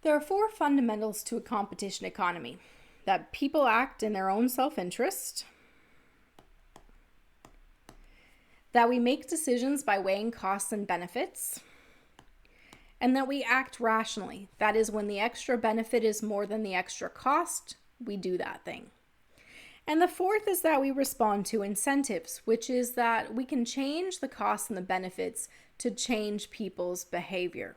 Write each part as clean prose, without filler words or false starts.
There are four fundamentals to a competition economy: that people act in their own self-interest, that we make decisions by weighing costs and benefits, and that we act rationally. That is, when the extra benefit is more than the extra cost, we do that thing. And the fourth is that we respond to incentives, which is that we can change the costs and the benefits to change people's behavior.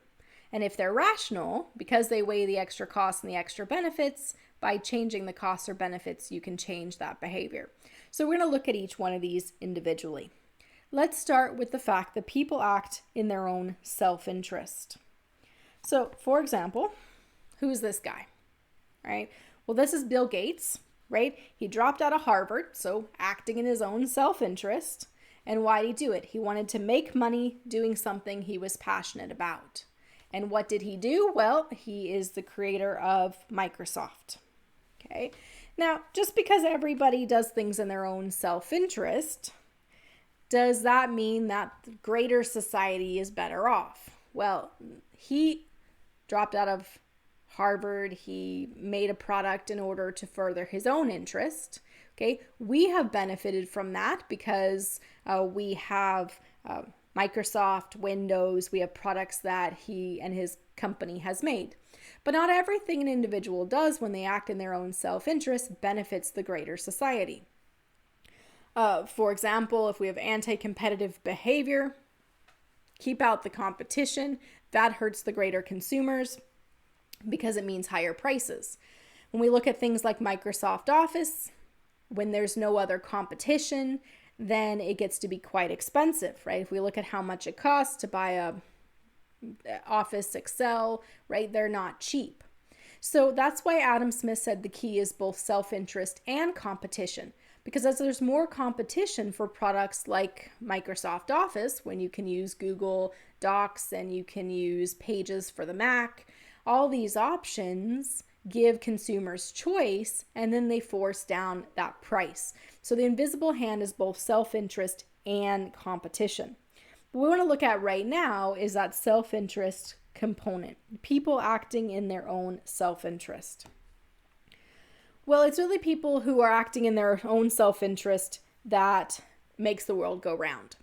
And if they're rational, because they weigh the extra costs and the extra benefits, by changing the costs or benefits, you can change that behavior. So we're going to look at each one of these individually. Let's start with the fact that people act in their own self-interest. So, for example, who is this guy, right? Well, this is Bill Gates, right? He dropped out of Harvard, so acting in his own self-interest. And why did he do it? He wanted to make money doing something he was passionate about. And what did he do? Well, he is the creator of Microsoft. Okay. Now, just because everybody does things in their own self-interest, does that mean that the greater society is better off? Well, he dropped out of Harvard. He made a product in order to further his own interest. Okay. We have benefited from that because we have Microsoft, Windows, we have products that he and his company has made. But not everything an individual does when they act in their own self-interest benefits the greater society. For example, if we have anti-competitive behavior, keep out the competition, that hurts the greater consumers because it means higher prices. When we look at things like Microsoft Office, when there's no other competition, then it gets to be quite expensive, right? If we look at how much it costs to buy a Office Excel, right? They're not cheap. So that's why Adam Smith said the key is both self-interest and competition. Because as there's more competition for products like Microsoft Office, when you can use Google Docs and you can use Pages for the Mac, all these options give consumers choice, and then they force down that price. So the invisible hand is both self-interest and competition. What we want to look at right now is that self-interest component, people acting in their own self-interest. Well, it's really people who are acting in their own self-interest that makes the world go round.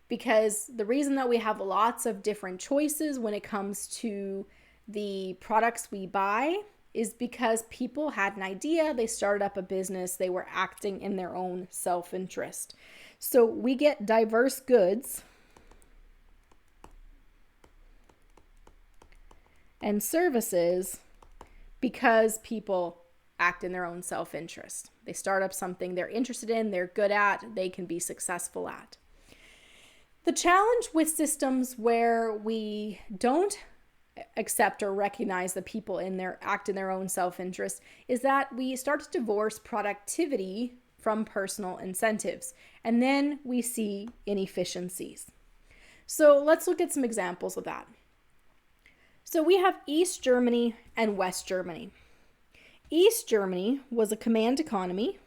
Because the reason that we have lots of different choices when it comes to the products we buy is because people had an idea, they started up a business, they were acting in their own self-interest. So we get diverse goods and services because people act in their own self-interest. They start up something they're interested in, they're good at, they can be successful at. The challenge with systems where we don't accept or recognize that people act in their own self-interest is that we start to divorce productivity from personal incentives, and then we see inefficiencies. So let's look at some examples of that. So we have East Germany and West Germany. East Germany was a command economy.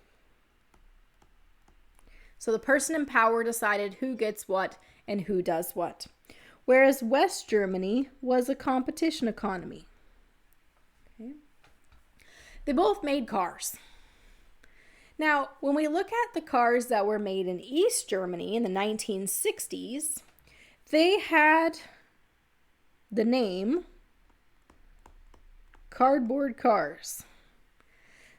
So the person in power decided who gets what and who does what. Whereas West Germany was a competition economy. Okay. They both made cars. Now, when we look at the cars that were made in East Germany in the 1960s, they had the name cardboard cars.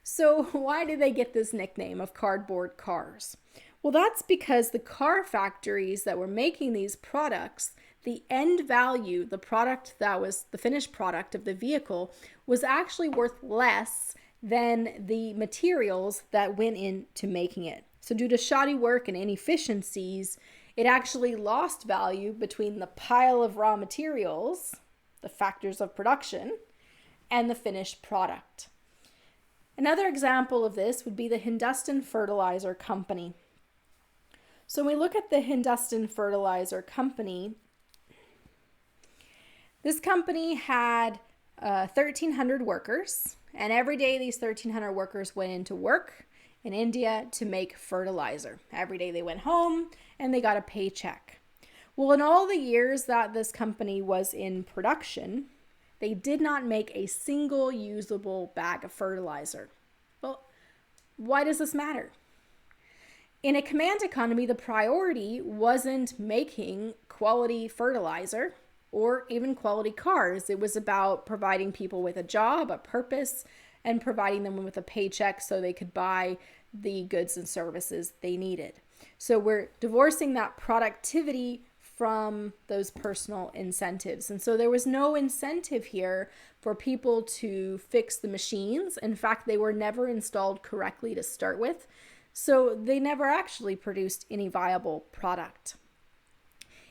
So why did they get this nickname of cardboard cars? Well, that's because the car factories that were making these products, the end value, the product that was the finished product of the vehicle, was actually worth less than the materials that went into making it. So due to shoddy work and inefficiencies, it actually lost value between the pile of raw materials, the factors of production, and the finished product. Another example of this would be the Hindustan Fertilizer Company. So when we look at the Hindustan Fertilizer Company, this company had 1,300 workers, and every day these 1,300 workers went into work in India to make fertilizer. Every day they went home and they got a paycheck. Well, in all the years that this company was in production, They did not make a single usable bag of fertilizer. Well, why does this matter? In a command economy, the priority wasn't making quality fertilizer or even quality cars. It was about providing people with a job, a purpose, and providing them with a paycheck so they could buy the goods and services they needed. So we're divorcing that productivity from those personal incentives. And so there was no incentive here for people to fix the machines. In fact, they were never installed correctly to start with. So they never actually produced any viable product.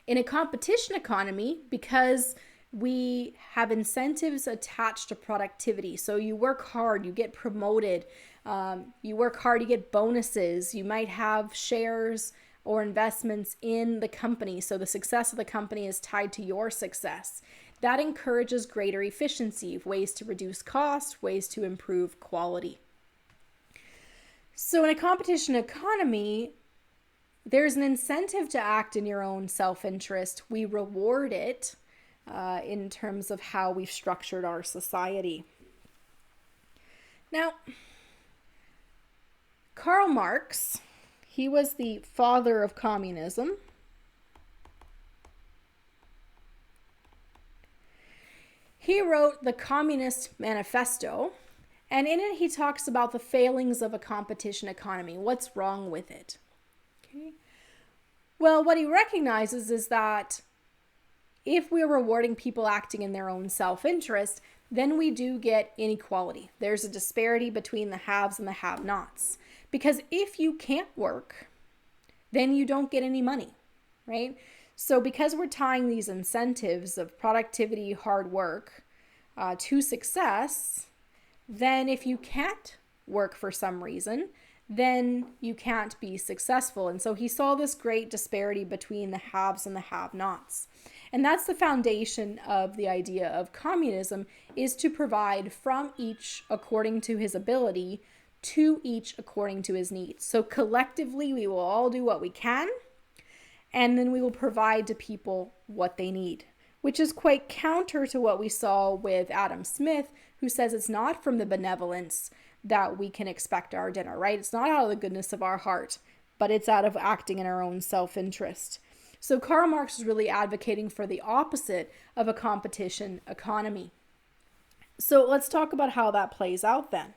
In a competition economy, because we have incentives attached to productivity. So you work hard, you get promoted, you work hard, you get bonuses, you might have shares or investments in the company. So the success of the company is tied to your success. That encourages greater efficiency, ways to reduce cost, ways to improve quality. So in a competition economy, there's an incentive to act in your own self-interest. We reward it in terms of how we've structured our society. Now, Karl Marx, he was the father of communism. He wrote the Communist Manifesto, and in it he talks about the failings of a competition economy. What's wrong with it? Okay. Well, what he recognizes is that if we're rewarding people acting in their own self-interest, then we do get inequality. There's a disparity between the haves and the have-nots. Because if you can't work, then you don't get any money, right? So because we're tying these incentives of productivity, hard work to success, then if you can't work for some reason, then you can't be successful. And so he saw this great disparity between the haves and the have-nots. And that's the foundation of the idea of communism, is to provide from each according to his ability, to each according to his needs. So collectively, we will all do what we can, and then we will provide to people what they need, which is quite counter to what we saw with Adam Smith, who says it's not from the benevolence that we can expect our dinner, right? It's not out of the goodness of our heart, but it's out of acting in our own self-interest. So Karl Marx is really advocating for the opposite of a competition economy. So let's talk about how that plays out then.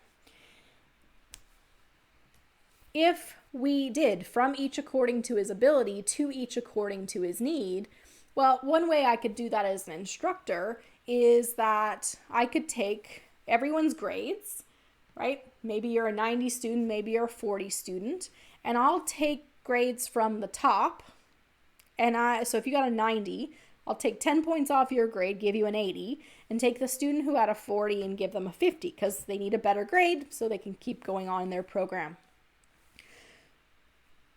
If we did from each according to his ability to each according to his need, well, one way I could do that as an instructor is that I could take everyone's grades, right? Maybe you're a 90 student, maybe you're a 40 student, and I'll take grades from the top. And so if you got a 90, I'll take 10 points off your grade, give you an 80, and take the student who had a 40 and give them a 50 because they need a better grade so they can keep going on in their program.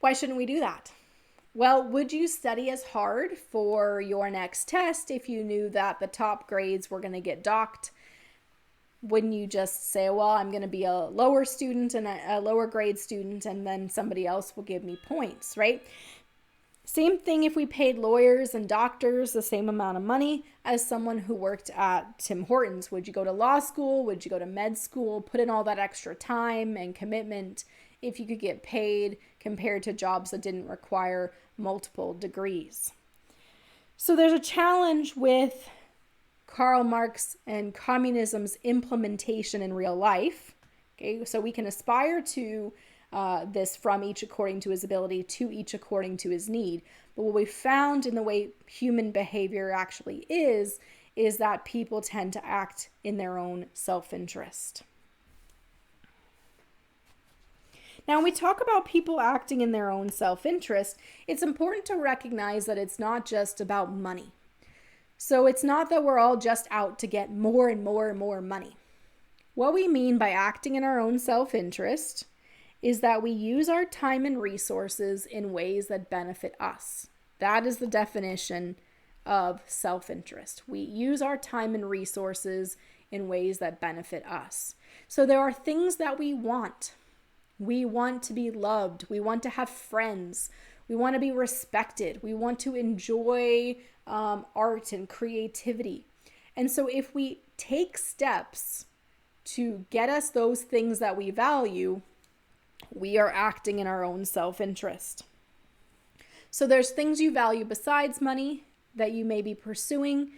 Why shouldn't we do that? Well, would you study as hard for your next test if you knew that the top grades were going to get docked? Wouldn't you just say, well, I'm going to be a lower student and a lower grade student, and then somebody else will give me points, right? Same thing if we paid lawyers and doctors the same amount of money as someone who worked at Tim Hortons. Would you go to law school? Would you go to med school? Put in all that extra time and commitment if you could get paid compared to jobs that didn't require multiple degrees. So there's a challenge with Karl Marx and communism's implementation in real life. Okay, so we can aspire to this from each according to his ability to each according to his need. But what we found in the way human behavior actually is that people tend to act in their own self-interest. Now, when we talk about people acting in their own self-interest, it's important to recognize that it's not just about money. So it's not that we're all just out to get more and more and more money. What we mean by acting in our own self-interest is that we use our time and resources in ways that benefit us. That is the definition of self-interest. We use our time and resources in ways that benefit us. So there are things that we want. We want to be loved. We want to have friends. We want to be respected. We want to enjoy art and creativity. And so if we take steps to get us those things that we value, we are acting in our own self-interest. So there's things you value besides money that you may be pursuing.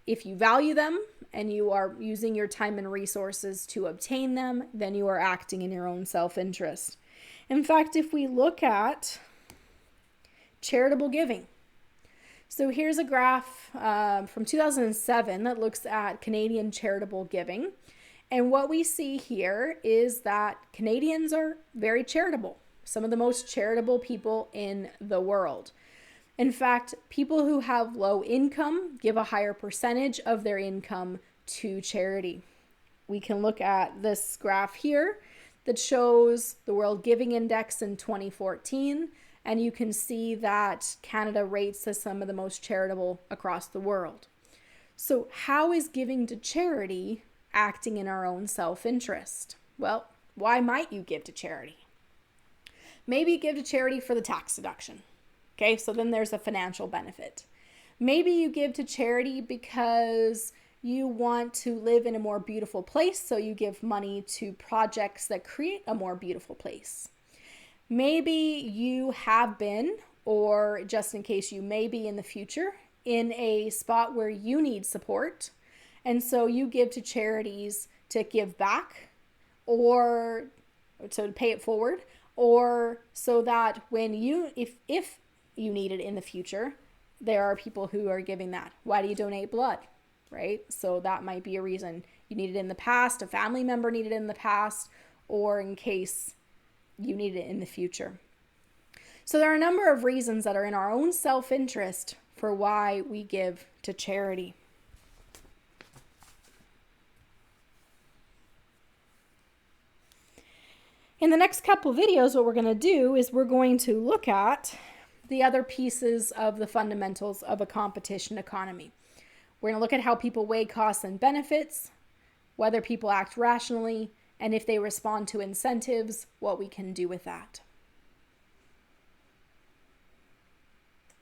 If you value them and you are using your time and resources to obtain them, then you are acting in your own self-interest. In fact, if we look at charitable giving. So here's a graph from 2007 that looks at Canadian charitable giving. And what we see here is that Canadians are very charitable, some of the most charitable people in the world. In fact, people who have low income give a higher percentage of their income to charity. We can look at this graph here that shows the World Giving Index in 2014, and you can see that Canada rates as some of the most charitable across the world. So how is giving to charity acting in our own self-interest? Well, why might you give to charity? Maybe you give to charity for the tax deduction. Okay, so then there's a financial benefit. Maybe you give to charity because you want to live in a more beautiful place, so you give money to projects that create a more beautiful place. Maybe you have been, or just in case you may be in the future, in a spot where you need support, and so you give to charities to give back, or to pay it forward, or so that when you, if you need it in the future, there are people who are giving that. Why do you donate blood, right? So that might be a reason. You need it in the past, a family member needed it in the past, or in case you need it in the future. So there are a number of reasons that are in our own self-interest for why we give to charity. In the next couple videos, what we're going to do is we're going to look at the other pieces of the fundamentals of a competition economy. We're going to look at how people weigh costs and benefits, whether people act rationally, and if they respond to incentives, what we can do with that.